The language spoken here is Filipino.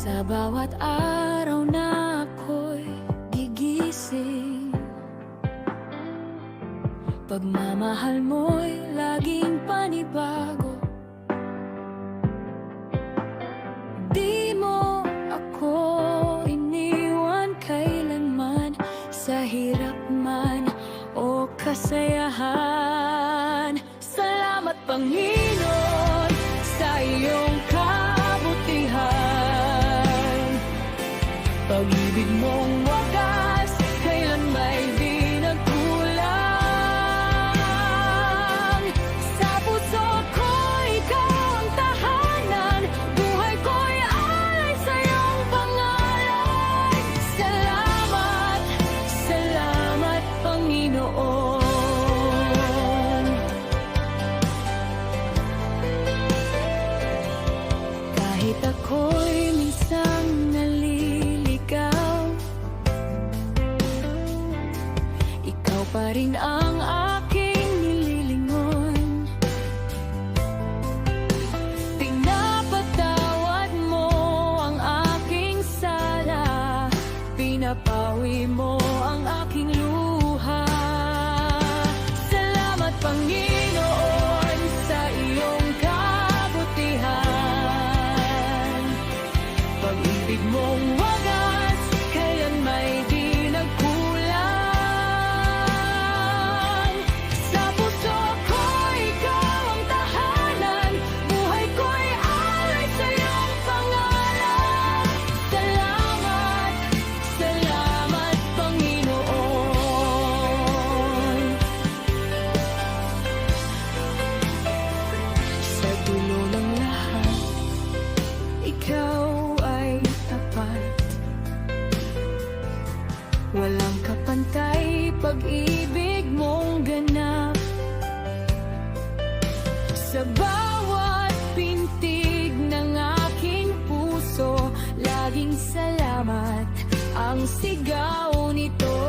Sa bawat araw na ako'y gigising, pagmamahal mo'y laging panibago. Di mo ako iniwan kailanman, sa hirap man o kasayahan. Salamat Panginoon sa iyong kabutihan. Pag-ibig mong wagas kailan may di nagkulang. Sa puso ko ikaw ang tahanan, buhay ko'y alay sa iyong pangalan. Salamat, salamat Panginoon. Kahit ako'y minsang naliligaw, ikaw pa rin ang aking nililingon. Pinapatawad mo ang aking sala, pinapawi mo ang aking luha. Salamat Panginoon sa iyong kabutihan. Pag-ibig mong wagas kailan may di nagkulang. Sa puso ko ikaw ang tahanan, buhay ko'y alay sa iyong pangalan. Salamat, salamat Panginoon. Sa dulo ng lahat, ikaw ay tapat. Walang kapantay, pag-ibig mong ganap. Sa bawat pintig ng aking puso, laging salamat ang sigaw nito.